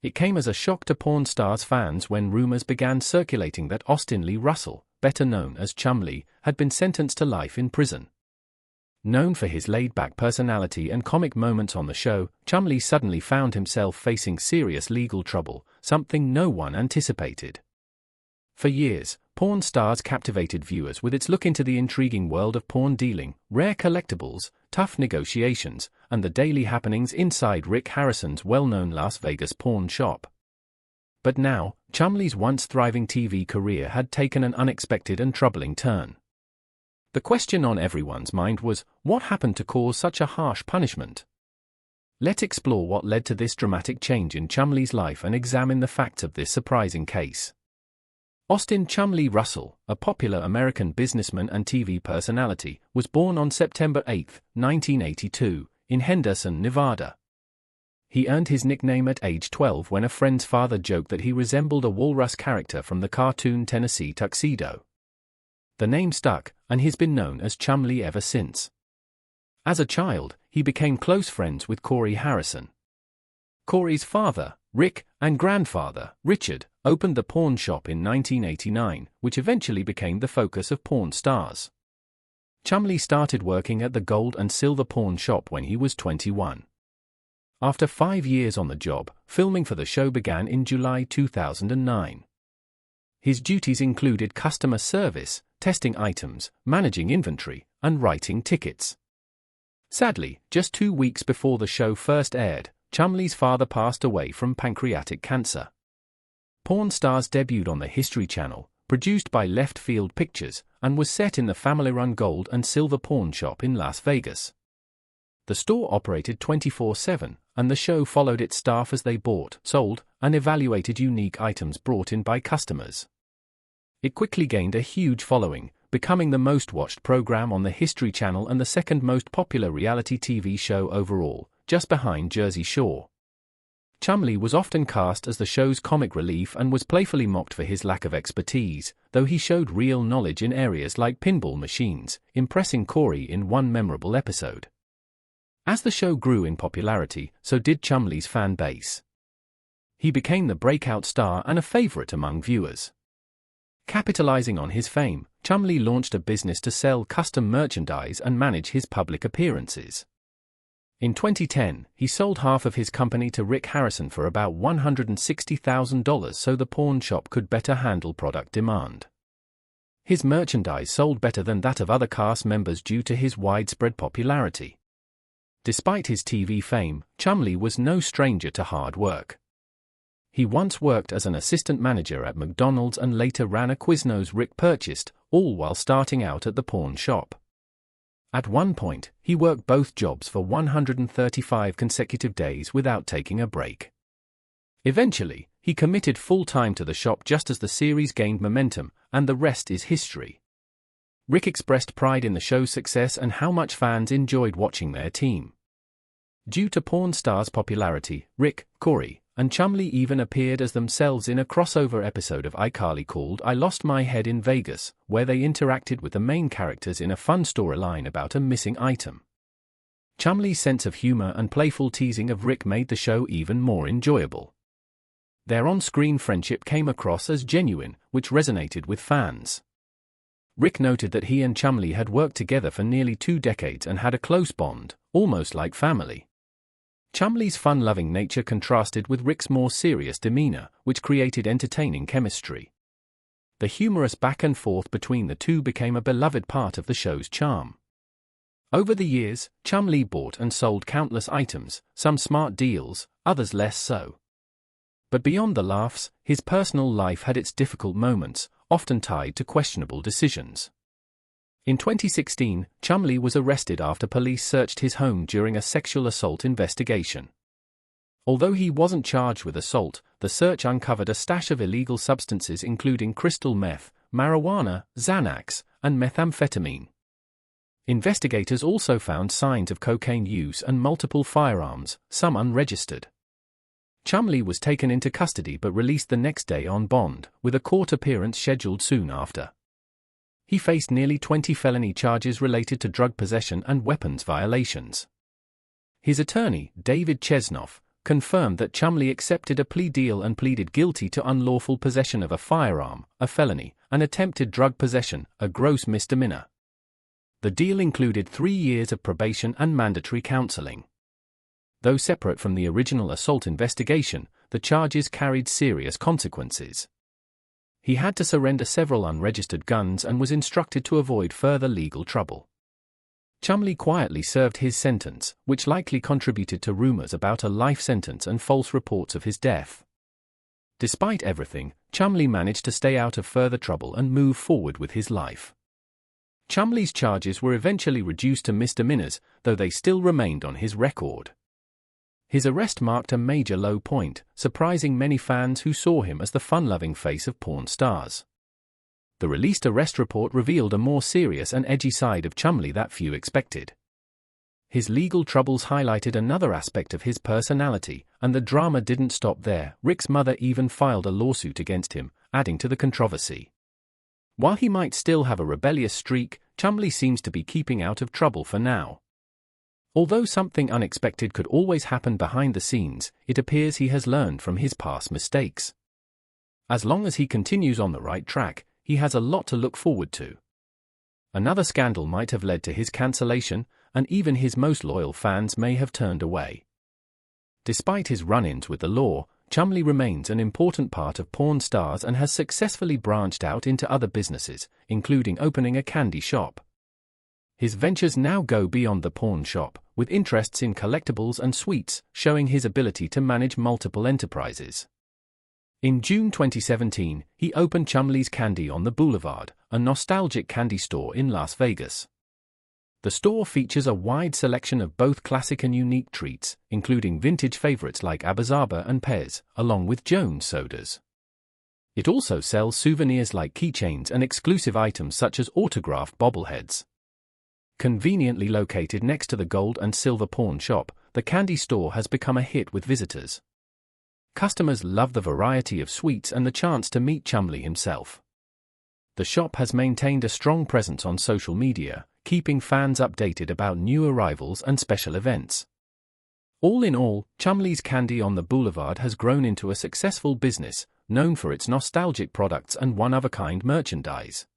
It came as a shock to Pawn Stars fans when rumors began circulating that Austin Lee Russell, better known as Chumlee, had been sentenced to life in prison. Known for his laid-back personality and comic moments on the show, Chumlee suddenly found himself facing serious legal trouble, something no one anticipated. For years, Pawn Stars captivated viewers with its look into the intriguing world of pawn dealing, rare collectibles, tough negotiations, and the daily happenings inside Rick Harrison's well-known Las Vegas pawn shop. But now, Chumlee's once thriving TV career had taken an unexpected and troubling turn. The question on everyone's mind was, what happened to cause such a harsh punishment? Let's explore what led to this dramatic change in Chumlee's life and examine the facts of this surprising case. Austin Chumlee Russell, a popular American businessman and TV personality, was born on September 8, 1982, in Henderson, Nevada. He earned his nickname at age 12 when a friend's father joked that he resembled a walrus character from the cartoon Tennessee Tuxedo. The name stuck, and he's been known as Chumlee ever since. As a child, he became close friends with Corey Harrison. Corey's father, Rick, and grandfather, Richard, opened the pawn shop in 1989, which eventually became the focus of Pawn Stars. Chumlee started working at the gold and silver pawn shop when he was 21. After 5 years on the job, filming for the show began in July 2009. His duties included customer service, testing items, managing inventory, and writing tickets. Sadly, just 2 weeks before the show first aired, Chumlee's father passed away from pancreatic cancer. Pawn Stars debuted on the History Channel, produced by Left Field Pictures, and was set in the family-run gold and silver pawn shop in Las Vegas. The store operated 24/7, and the show followed its staff as they bought, sold, and evaluated unique items brought in by customers. It quickly gained a huge following, becoming the most-watched program on the History Channel and the second most popular reality TV show overall, just behind Jersey Shore. Chumlee was often cast as the show's comic relief and was playfully mocked for his lack of expertise, though he showed real knowledge in areas like pinball machines, impressing Corey in one memorable episode. As the show grew in popularity, so did Chumlee's fan base. He became the breakout star and a favorite among viewers. Capitalizing on his fame, Chumlee launched a business to sell custom merchandise and manage his public appearances. In 2010, he sold half of his company to Rick Harrison for about $160,000 so the pawn shop could better handle product demand. His merchandise sold better than that of other cast members due to his widespread popularity. Despite his TV fame, Chumlee was no stranger to hard work. He once worked as an assistant manager at McDonald's and later ran a Quiznos Rick purchased, all while starting out at the pawn shop. At one point, he worked both jobs for 135 consecutive days without taking a break. Eventually, he committed full-time to the shop just as the series gained momentum, and the rest is history. Rick expressed pride in the show's success and how much fans enjoyed watching their team. Due to Pawn Stars' popularity, Rick, Corey, and Chumlee even appeared as themselves in a crossover episode of iCarly called I Lost My Head in Vegas, where they interacted with the main characters in a fun storyline about a missing item. Chumlee's sense of humor and playful teasing of Rick made the show even more enjoyable. Their on-screen friendship came across as genuine, which resonated with fans. Rick noted that he and Chumlee had worked together for nearly 2 decades and had a close bond, almost like family. Chumlee's fun-loving nature contrasted with Rick's more serious demeanor, which created entertaining chemistry. The humorous back and forth between the two became a beloved part of the show's charm. Over the years, Chumlee bought and sold countless items, some smart deals, others less so. But beyond the laughs, his personal life had its difficult moments, often tied to questionable decisions. In 2016, Chumlee was arrested after police searched his home during a sexual assault investigation. Although he wasn't charged with assault, the search uncovered a stash of illegal substances including crystal meth, marijuana, Xanax, and methamphetamine. Investigators also found signs of cocaine use and multiple firearms, some unregistered. Chumlee was taken into custody but released the next day on bond, with a court appearance scheduled soon after. He faced nearly 20 felony charges related to drug possession and weapons violations. His attorney, David Chesnoff, confirmed that Chumlee accepted a plea deal and pleaded guilty to unlawful possession of a firearm, a felony, and attempted drug possession, a gross misdemeanor. The deal included 3 years of probation and mandatory counseling. Though separate from the original assault investigation, the charges carried serious consequences. He had to surrender several unregistered guns and was instructed to avoid further legal trouble. Chumlee quietly served his sentence, which likely contributed to rumors about a life sentence and false reports of his death. Despite everything, Chumlee managed to stay out of further trouble and move forward with his life. Chumlee's charges were eventually reduced to misdemeanors, though they still remained on his record. His arrest marked a major low point, surprising many fans who saw him as the fun-loving face of porn stars. The released arrest report revealed a more serious and edgy side of Chumlee that few expected. His legal troubles highlighted another aspect of his personality, and the drama didn't stop there. Rick's mother even filed a lawsuit against him, adding to the controversy. While he might still have a rebellious streak, Chumlee seems to be keeping out of trouble for now. Although something unexpected could always happen behind the scenes, it appears he has learned from his past mistakes. As long as he continues on the right track, he has a lot to look forward to. Another scandal might have led to his cancellation, and even his most loyal fans may have turned away. Despite his run-ins with the law, Chumlee remains an important part of porn stars and has successfully branched out into other businesses, including opening a candy shop. His ventures now go beyond the pawn shop, with interests in collectibles and sweets, showing his ability to manage multiple enterprises. In June 2017, he opened Chumlee's Candy on the Boulevard, a nostalgic candy store in Las Vegas. The store features a wide selection of both classic and unique treats, including vintage favorites like Abba-Zaba and Pez, along with Jones sodas. It also sells souvenirs like keychains and exclusive items such as autographed bobbleheads. Conveniently located next to the gold and silver pawn shop, the candy store has become a hit with visitors. Customers love the variety of sweets and the chance to meet Chumlee himself. The shop has maintained a strong presence on social media, keeping fans updated about new arrivals and special events. All in all, Chumlee's Candy on the Boulevard has grown into a successful business, known for its nostalgic products and one-of-a-kind merchandise.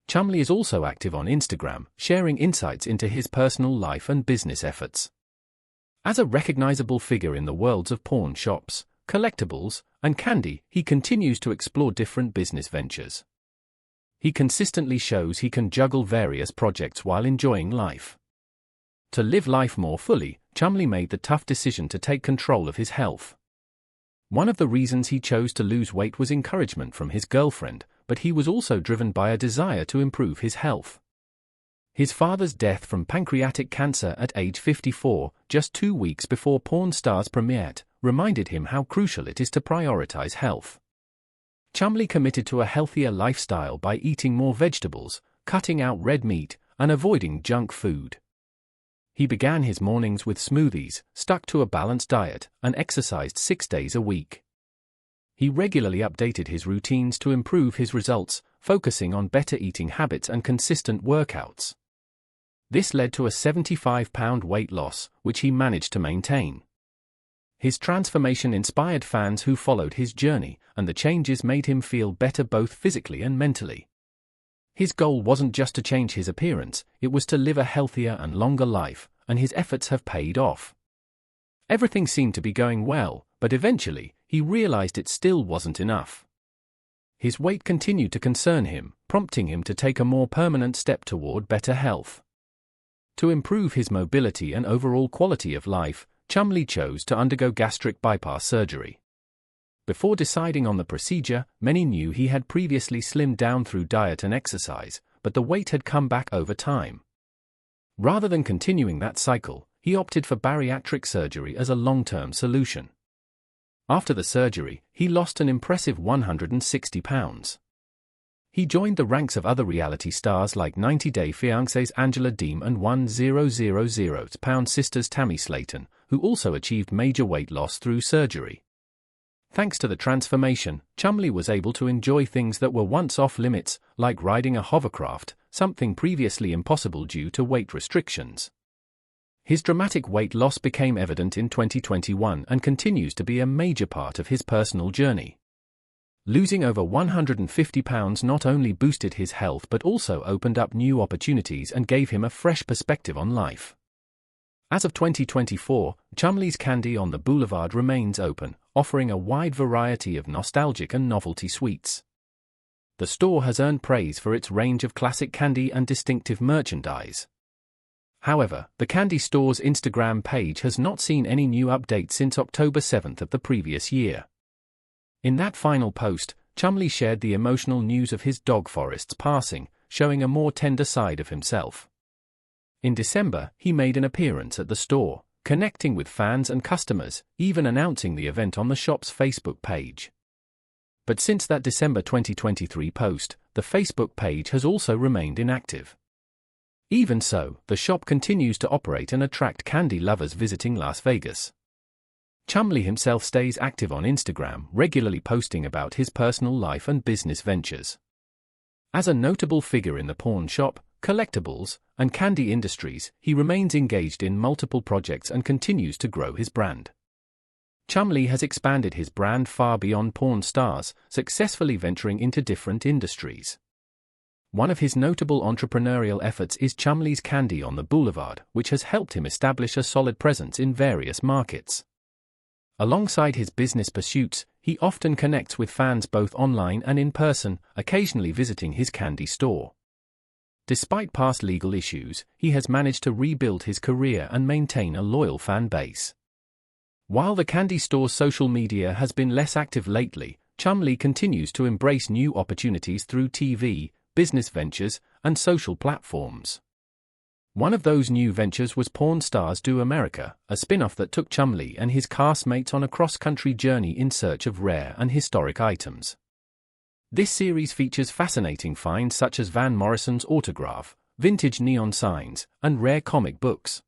Chumlee is also active on Instagram, sharing insights into his personal life and business efforts. As a recognizable figure in the worlds of pawn shops, collectibles, and candy, he continues to explore different business ventures. He consistently shows he can juggle various projects while enjoying life. To live life more fully, Chumlee made the tough decision to take control of his health. One of the reasons he chose to lose weight was encouragement from his girlfriend, but he was also driven by a desire to improve his health. His father's death from pancreatic cancer at age 54, just 2 weeks before Pawn Stars premiered, reminded him how crucial it is to prioritize health. Chumlee committed to a healthier lifestyle by eating more vegetables, cutting out red meat, and avoiding junk food. He began his mornings with smoothies, stuck to a balanced diet, and exercised 6 days a week. He regularly updated his routines to improve his results, focusing on better eating habits and consistent workouts. This led to a 75-pound weight loss, which he managed to maintain. His transformation inspired fans who followed his journey, and the changes made him feel better both physically and mentally. His goal wasn't just to change his appearance, it was to live a healthier and longer life, and his efforts have paid off. Everything seemed to be going well, but eventually, he realized it still wasn't enough. His weight continued to concern him, prompting him to take a more permanent step toward better health. To improve his mobility and overall quality of life, Chumlee chose to undergo gastric bypass surgery. Before deciding on the procedure, many knew he had previously slimmed down through diet and exercise, but the weight had come back over time. Rather than continuing that cycle, he opted for bariatric surgery as a long-term solution. After the surgery, he lost an impressive 160 pounds. He joined the ranks of other reality stars like 90 Day Fiancé's Angela Deem and 1000 sisters Tammy Slayton, who also achieved major weight loss through surgery. Thanks to the transformation, Chumlee was able to enjoy things that were once off-limits, like riding a hovercraft, something previously impossible due to weight restrictions. His dramatic weight loss became evident in 2021 and continues to be a major part of his personal journey. Losing over 150 pounds not only boosted his health but also opened up new opportunities and gave him a fresh perspective on life. As of 2024, Chumlee's Candy on the Boulevard remains open, offering a wide variety of nostalgic and novelty sweets. The store has earned praise for its range of classic candy and distinctive merchandise. However, the candy store's Instagram page has not seen any new updates since October 7th of the previous year. In that final post, Chumlee shared the emotional news of his dog Forrest's passing, showing a more tender side of himself. In December, he made an appearance at the store, connecting with fans and customers, even announcing the event on the shop's Facebook page. But since that December 2023 post, the Facebook page has also remained inactive. Even so, the shop continues to operate and attract candy lovers visiting Las Vegas. Chumlee himself stays active on Instagram, regularly posting about his personal life and business ventures. As a notable figure in the pawn shop, collectibles, and candy industries, he remains engaged in multiple projects and continues to grow his brand. Chumlee has expanded his brand far beyond Pawn Stars, successfully venturing into different industries. One of his notable entrepreneurial efforts is Chumlee's Candy on the Boulevard, which has helped him establish a solid presence in various markets. Alongside his business pursuits, he often connects with fans both online and in person, occasionally visiting his candy store. Despite past legal issues, he has managed to rebuild his career and maintain a loyal fan base. While the candy store's social media has been less active lately, Chumlee continues to embrace new opportunities through TV, business ventures, and social platforms. One of those new ventures was Pawn Stars Do America, a spin-off that took Chumlee and his castmates on a cross-country journey in search of rare and historic items. This series features fascinating finds such as Van Morrison's autograph, vintage neon signs, and rare comic books.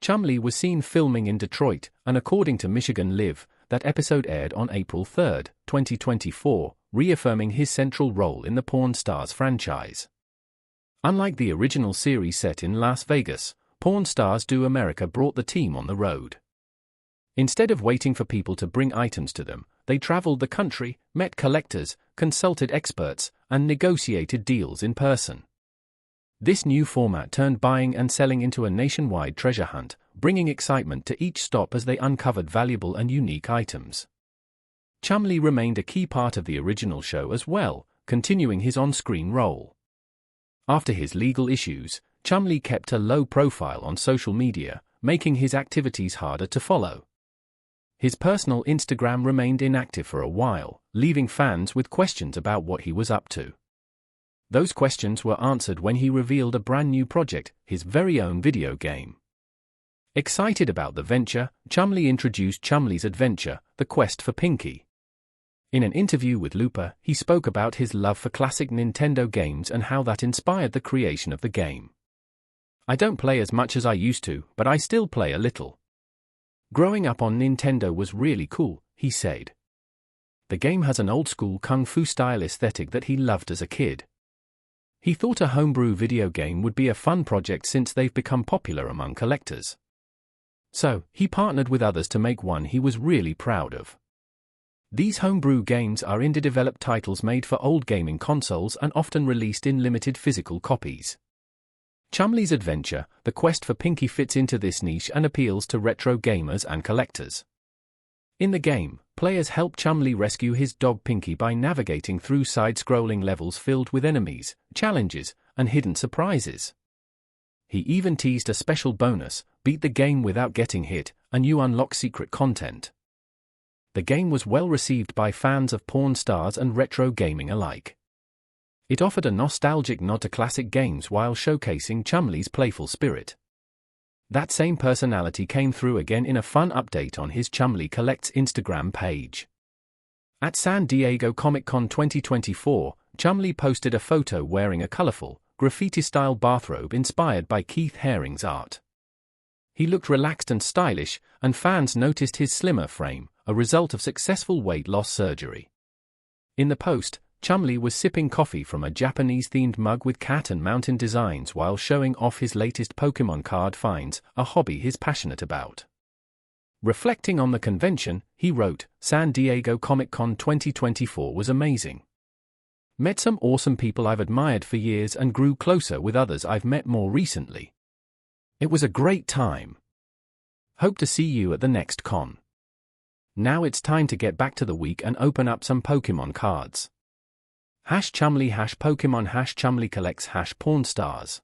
Chumlee was seen filming in Detroit, and according to Michigan Live, that episode aired on April 3, 2024, reaffirming his central role in the Pawn Stars franchise. Unlike the original series set in Las Vegas, Pawn Stars Do America brought the team on the road. Instead of waiting for people to bring items to them, they traveled the country, met collectors, consulted experts, and negotiated deals in person. This new format turned buying and selling into a nationwide treasure hunt, bringing excitement to each stop as they uncovered valuable and unique items. Chumlee remained a key part of the original show as well, continuing his on-screen role. After his legal issues, Chumlee kept a low profile on social media, making his activities harder to follow. His personal Instagram remained inactive for a while, leaving fans with questions about what he was up to. Those questions were answered when he revealed a brand new project, his very own video game. Excited about the venture, Chumlee introduced Chumlee's Adventure, The Quest for Pinky. In an interview with Looper, he spoke about his love for classic Nintendo games and how that inspired the creation of the game. "I don't play as much as I used to, but I still play a little. Growing up on Nintendo was really cool," he said. The game has an old-school kung fu style aesthetic that he loved as a kid. He thought a homebrew video game would be a fun project since they've become popular among collectors. So, he partnered with others to make one he was really proud of. These homebrew games are indie-developed titles made for old gaming consoles and often released in limited physical copies. Chumlee's Adventure, The Quest for Pinky fits into this niche and appeals to retro gamers and collectors. In the game, players help Chumlee rescue his dog Pinky by navigating through side-scrolling levels filled with enemies, challenges, and hidden surprises. He even teased a special bonus, beat the game without getting hit, and you unlock secret content. The game was well received by fans of Pawn Stars and retro gaming alike. It offered a nostalgic nod to classic games while showcasing Chumlee's playful spirit. That same personality came through again in a fun update on his Chumlee Collects Instagram page. At San Diego Comic-Con 2024, Chumlee posted a photo wearing a colorful, graffiti-style bathrobe inspired by Keith Haring's art. He looked relaxed and stylish, and fans noticed his slimmer frame, a result of successful weight loss surgery. In the post, Chumlee was sipping coffee from a Japanese-themed mug with cat and mountain designs while showing off his latest Pokemon card finds, a hobby he's passionate about. Reflecting on the convention, he wrote, "San Diego Comic-Con 2024 was amazing. Met some awesome people I've admired for years and grew closer with others I've met more recently. It was a great time. Hope to see you at the next con. Now it's time to get back to the week and open up some Pokemon cards. #Chumlee #Pokemon #Chumlee collects #Pawn Stars."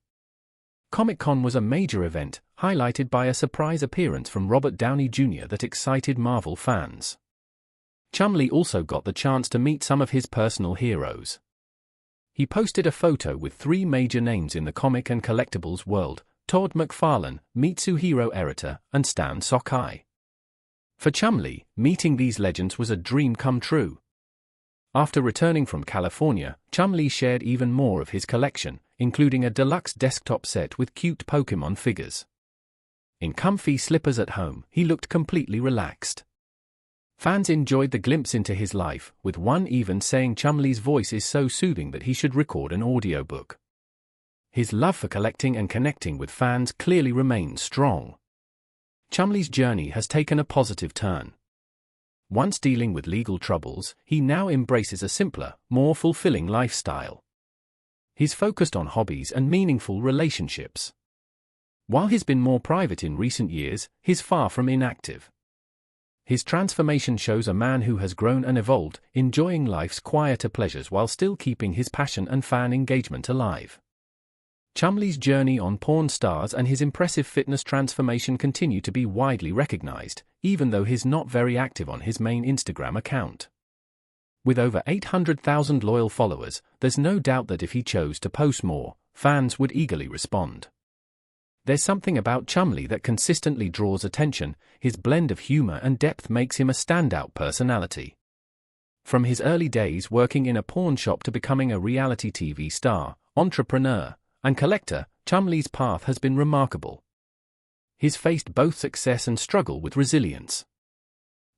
Comic-Con was a major event, highlighted by a surprise appearance from Robert Downey Jr. that excited Marvel fans. Chumlee also got the chance to meet some of his personal heroes. He posted a photo with 3 major names in the comic and collectibles world: Todd McFarlane, Mitsuhiro Erita, and Stan Sakai. For Chumlee, meeting these legends was a dream come true. After returning from California, Chumlee shared even more of his collection, including a deluxe desktop set with cute Pokemon figures. In comfy slippers at home, he looked completely relaxed. Fans enjoyed the glimpse into his life, with one even saying Chumlee's voice is so soothing that he should record an audiobook. His love for collecting and connecting with fans clearly remains strong. Chumlee's journey has taken a positive turn. Once dealing with legal troubles, he now embraces a simpler, more fulfilling lifestyle. He's focused on hobbies and meaningful relationships. While he's been more private in recent years, he's far from inactive. His transformation shows a man who has grown and evolved, enjoying life's quieter pleasures while still keeping his passion and fan engagement alive. Chumlee's journey on Pawn Stars and his impressive fitness transformation continue to be widely recognized, even though he's not very active on his main Instagram account. With over 800,000 loyal followers, there's no doubt that if he chose to post more, fans would eagerly respond. There's something about Chumlee that consistently draws attention. His blend of humor and depth makes him a standout personality. From his early days working in a pawn shop to becoming a reality TV star, entrepreneur, and collector, Chumlee's path has been remarkable. He's faced both success and struggle with resilience.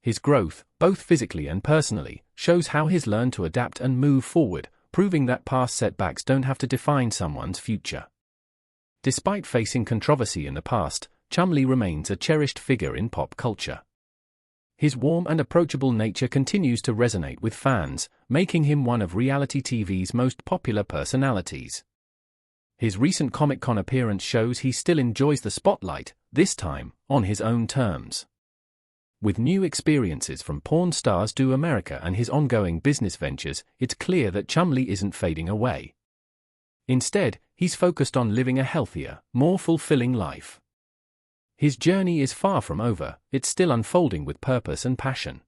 His growth, both physically and personally, shows how he's learned to adapt and move forward, proving that past setbacks don't have to define someone's future. Despite facing controversy in the past, Chumlee remains a cherished figure in pop culture. His warm and approachable nature continues to resonate with fans, making him one of reality TV's most popular personalities. His recent Comic-Con appearance shows he still enjoys the spotlight, this time, on his own terms. With new experiences from Pawn Stars to America and his ongoing business ventures, it's clear that Chumlee isn't fading away. Instead, he's focused on living a healthier, more fulfilling life. His journey is far from over, it's still unfolding with purpose and passion.